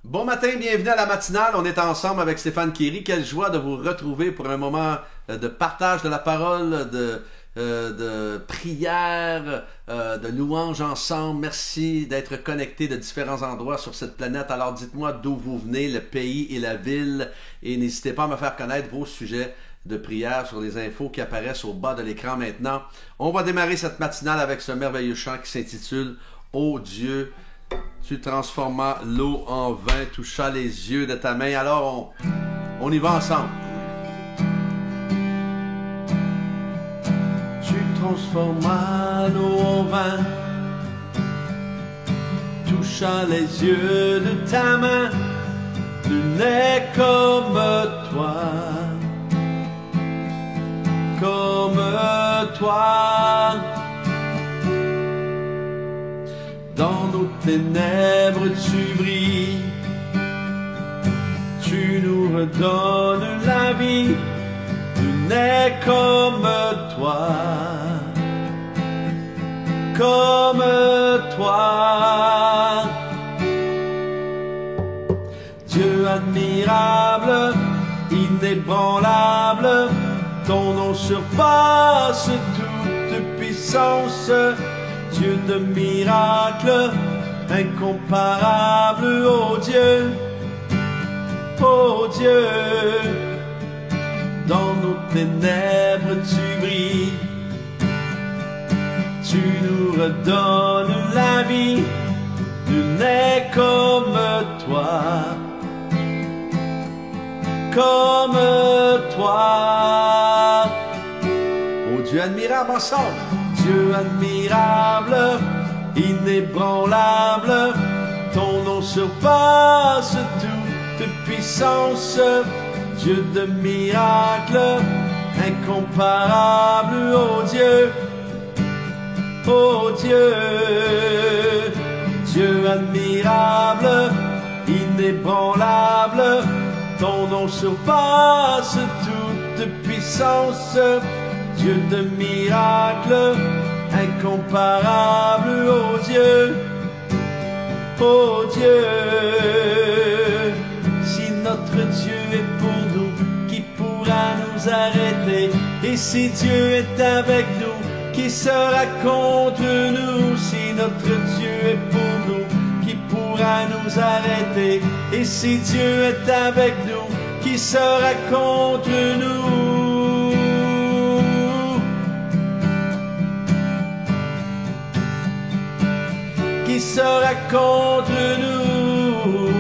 Bon matin, bienvenue à la matinale. On est ensemble avec Stéphane Kéry. Quelle joie de vous retrouver pour un moment de partage de la parole, de prière, de louange ensemble. Merci d'être connectés de différents endroits sur cette planète. Alors dites-moi d'où vous venez, le pays et la ville. Et n'hésitez pas à me faire connaître vos sujets de prière sur les infos qui apparaissent au bas de l'écran maintenant. On va démarrer cette matinale avec ce merveilleux chant qui s'intitule « Ô Dieu ». Tu transformas l'eau en vin, toucha les yeux de ta main. Alors, on y va ensemble. Tu transformas l'eau en vin, toucha les yeux de ta main. Nul n'est comme toi, comme toi. Dans nos ténèbres tu brilles, tu nous redonnes la vie. Nul n'est comme toi, comme toi. Dieu admirable, inébranlable, ton nom surpasse toute puissance. Dieu de miracles, incomparable, ô Dieu, dans nos ténèbres tu brilles, tu nous redonnes la vie. Nul n'est comme toi, comme toi. Ô Dieu admirable ensemble. Dieu admirable, inébranlable, ton nom surpasse toute puissance. Dieu de miracles, incomparable, ô Dieu, Dieu admirable, inébranlable, ton nom surpasse toute puissance. Dieu de miracles, incomparable, ô Dieu, Si notre Dieu est pour nous, qui pourra nous arrêter? Et si Dieu est avec nous, qui sera contre nous? Si notre Dieu est pour nous, qui pourra nous arrêter? Et si Dieu est avec nous, qui sera contre nous? Qui sera contre nous?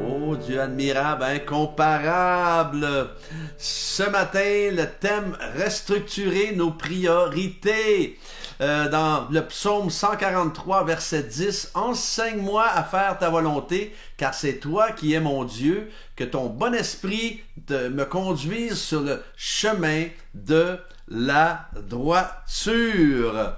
Oh Dieu admirable, incomparable. Ce matin, le thème « Restructurer nos priorités ». Dans le psaume 143, verset 10, « Enseigne-moi à faire ta volonté, car c'est toi qui es mon Dieu, que ton bon esprit me conduise sur le chemin de la droiture. »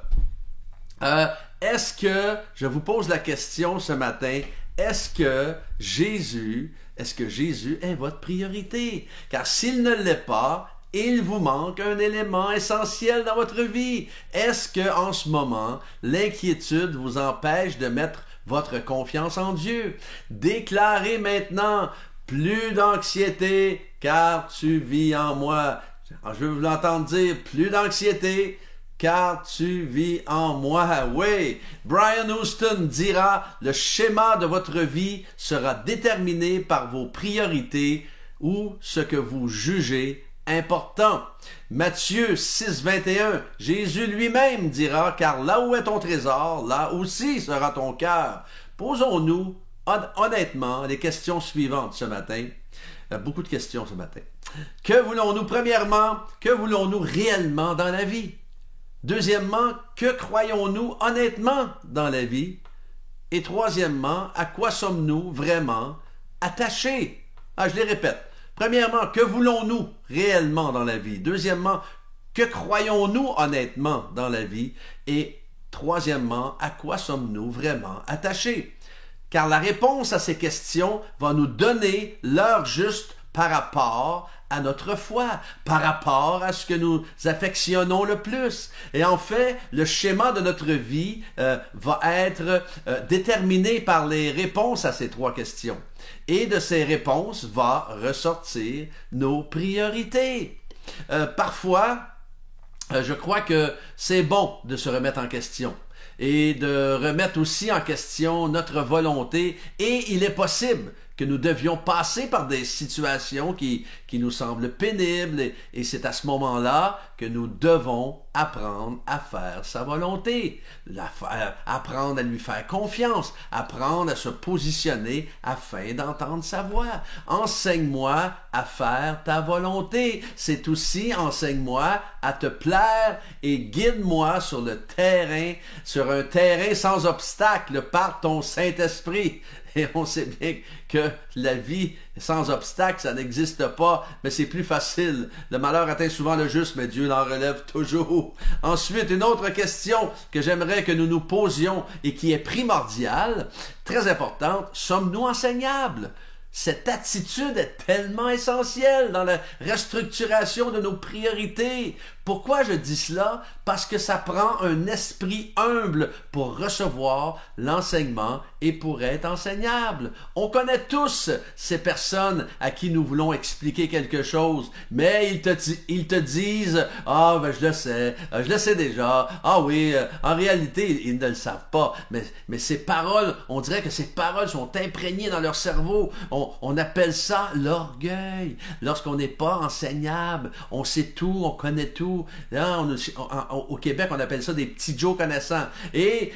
Est-ce que, je vous pose la question ce matin, est-ce que Jésus est votre priorité? Car s'il ne l'est pas, il vous manque un élément essentiel dans votre vie. Est-ce que en ce moment, l'inquiétude vous empêche de mettre votre confiance en Dieu? Déclarez maintenant, plus d'anxiété, car tu vis en moi. Je veux vous l'entendre dire, plus d'anxiété, car tu vis en moi. Oui, Brian Houston dira, le schéma de votre vie sera déterminé par vos priorités ou ce que vous jugez important. Matthieu 6, 21, Jésus lui-même dira, car là où est ton trésor, là aussi sera ton cœur. Posons-nous honnêtement les questions suivantes ce matin. Beaucoup de questions ce matin. Que voulons-nous? Premièrement, que voulons-nous réellement dans la vie? Deuxièmement, que croyons-nous honnêtement dans la vie? Et troisièmement, à quoi sommes-nous vraiment attachés? Je les répète. Premièrement, que voulons-nous réellement dans la vie? Deuxièmement, que croyons-nous honnêtement dans la vie? Et troisièmement, à quoi sommes-nous vraiment attachés? Car la réponse à ces questions va nous donner l'heure juste par rapport à notre foi, par rapport à ce que nous affectionnons le plus. Et en fait, le schéma de notre vie va être déterminé par les réponses à ces trois questions. Et de ces réponses va ressortir nos priorités. Parfois, je crois que c'est bon de se remettre en question et de remettre aussi en question notre volonté. Et il est possible que nous devions passer par des situations qui nous semblent pénibles et c'est à ce moment-là que nous devons apprendre à faire sa volonté, apprendre à lui faire confiance, apprendre à se positionner afin d'entendre sa voix. Enseigne-moi à faire ta volonté. C'est aussi enseigne-moi à te plaire et guide-moi sur le terrain, sur un terrain sans obstacle par ton Saint-Esprit. Et on sait bien que la vie sans obstacle, ça n'existe pas, mais c'est plus facile. Le malheur atteint souvent le juste, mais Dieu l'en relève toujours. Ensuite, une autre question que j'aimerais que nous nous posions et qui est primordiale, très importante, sommes-nous enseignables? Cette attitude est tellement essentielle dans la restructuration de nos priorités. Pourquoi je dis cela? Parce que ça prend un esprit humble pour recevoir l'enseignement et pour être enseignable. On connaît tous ces personnes à qui nous voulons expliquer quelque chose, mais ils te disent « Ah, ben je le sais déjà. Ah oui, en réalité, ils ne le savent pas. » Mais ces paroles, on dirait que ces paroles sont imprégnées dans leur cerveau. On appelle ça l'orgueil. Lorsqu'on n'est pas enseignable, on sait tout, on connaît tout. Au Québec, on appelle ça des petits Joe connaissants. Et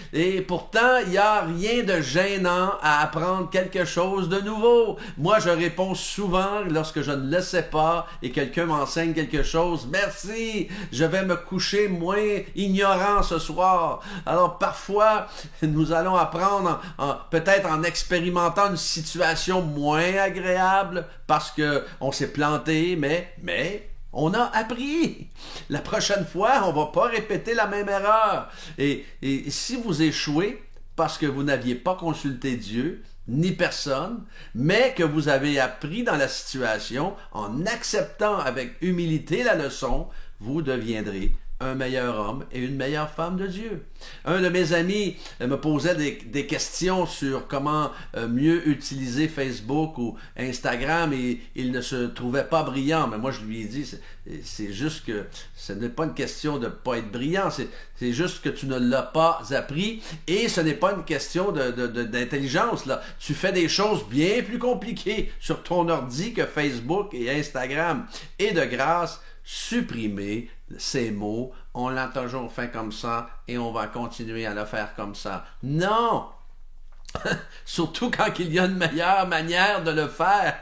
pourtant, il n'y a rien de gênant à apprendre quelque chose de nouveau. Moi, je réponds souvent lorsque je ne le sais pas et quelqu'un m'enseigne quelque chose. Merci, je vais me coucher moins ignorant ce soir. Alors parfois, nous allons apprendre peut-être en expérimentant une situation moins agréable parce qu'on s'est planté, mais on a appris. La prochaine fois, on ne va pas répéter la même erreur. Et si vous échouez parce que vous n'aviez pas consulté Dieu, ni personne, mais que vous avez appris dans la situation, en acceptant avec humilité la leçon, vous deviendrez un meilleur homme et une meilleure femme de Dieu. Un de mes amis me posait des questions sur comment mieux utiliser Facebook ou Instagram et il ne se trouvait pas brillant. Mais moi, je lui ai dit, c'est juste que ce n'est pas une question de ne pas être brillant, c'est juste que tu ne l'as pas appris et ce n'est pas une question d'intelligence. Là. Tu fais des choses bien plus compliquées sur ton ordi que Facebook et Instagram. Et de grâce, supprimer ces mots, on l'a toujours fait comme ça et on va continuer à le faire comme ça. Non! Surtout quand il y a une meilleure manière de le faire.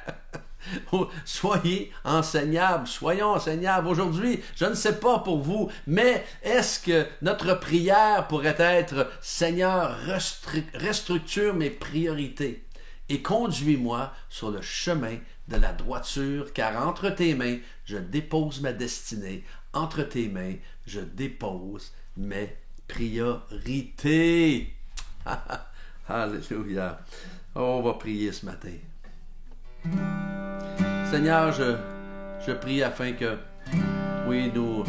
Soyez enseignables, soyons enseignables. Aujourd'hui, je ne sais pas pour vous, mais est-ce que notre prière pourrait être « Seigneur, restructure mes priorités et conduis-moi sur le chemin de la droiture, car entre tes mains, je dépose ma destinée. Entre tes mains, je dépose mes priorités. » Alléluia. On va prier ce matin. Seigneur, je prie afin que, oui, nous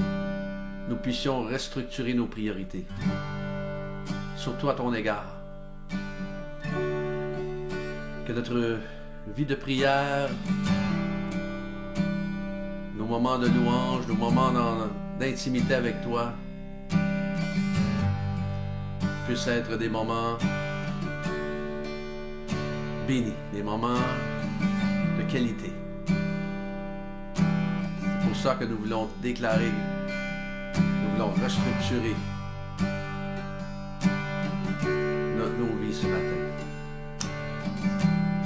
puissions restructurer nos priorités, surtout à ton égard. Que notre vie de prière, nos moments de louange, nos moments d'intimité avec toi, puissent être des moments bénis, des moments de qualité. C'est pour ça que nous voulons déclarer, nous voulons restructurer nos vies ce matin.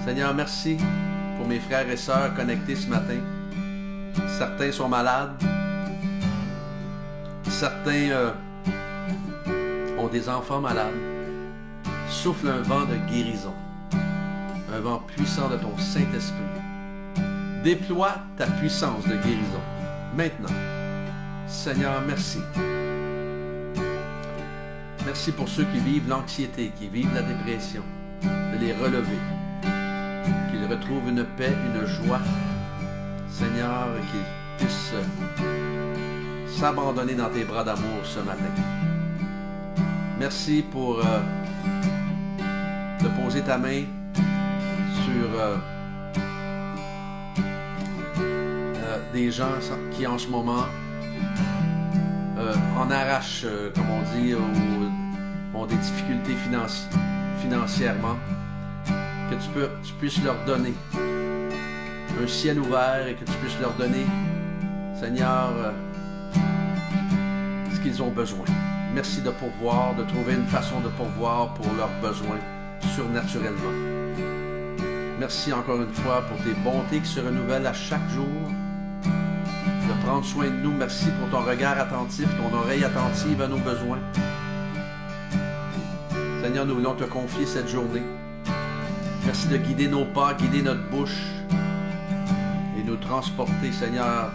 Seigneur, merci pour mes frères et sœurs connectés ce matin. Certains sont malades. Certains ont des enfants malades. Souffle un vent de guérison. Un vent puissant de ton Saint-Esprit. Déploie ta puissance de guérison. Maintenant. Seigneur, merci. Merci pour ceux qui vivent l'anxiété, qui vivent la dépression. De les relever. Qu'ils retrouvent une paix, une joie. Seigneur, qu'ils puissent s'abandonner dans tes bras d'amour ce matin. Merci pour de poser ta main sur des gens qui en ce moment en arrachent, comme on dit, ou ont des difficultés financièrement, que tu puisses leur donner un ciel ouvert et que tu puisses leur donner, Seigneur, ce qu'ils ont besoin. Merci de pourvoir, de trouver une façon de pourvoir pour leurs besoins surnaturellement. Merci encore une fois pour tes bontés qui se renouvellent à chaque jour, de prendre soin de nous. Merci pour ton regard attentif, ton oreille attentive à nos besoins. Seigneur, nous voulons te confier cette journée. Merci de guider nos pas, guider notre bouche et nous transporter, Seigneur,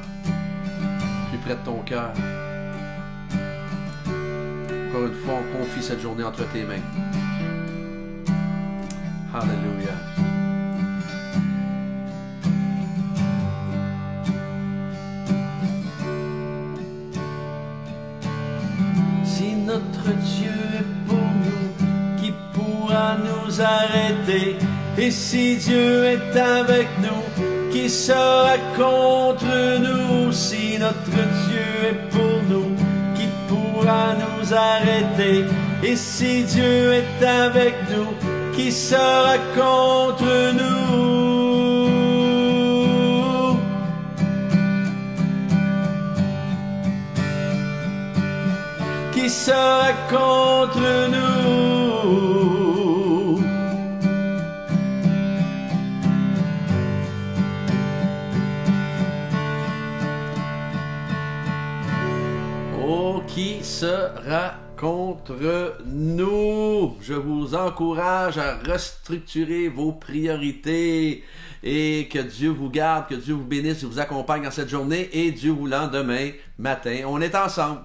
plus près de ton cœur. Encore une fois, on confie cette journée entre tes mains. Alléluia. Si notre Dieu est pour nous, qui pourra nous arrêter? Et si Dieu est avec nous, qui sera contre nous? Si notre Dieu est pour nous, qui pourra nous arrêter? Et si Dieu est avec nous, qui sera contre nous? Qui sera contre nous? Oh, qui sera contre nous? Je vous encourage à restructurer vos priorités et que Dieu vous garde, que Dieu vous bénisse, vous accompagne dans cette journée et Dieu voulant demain matin, on est ensemble.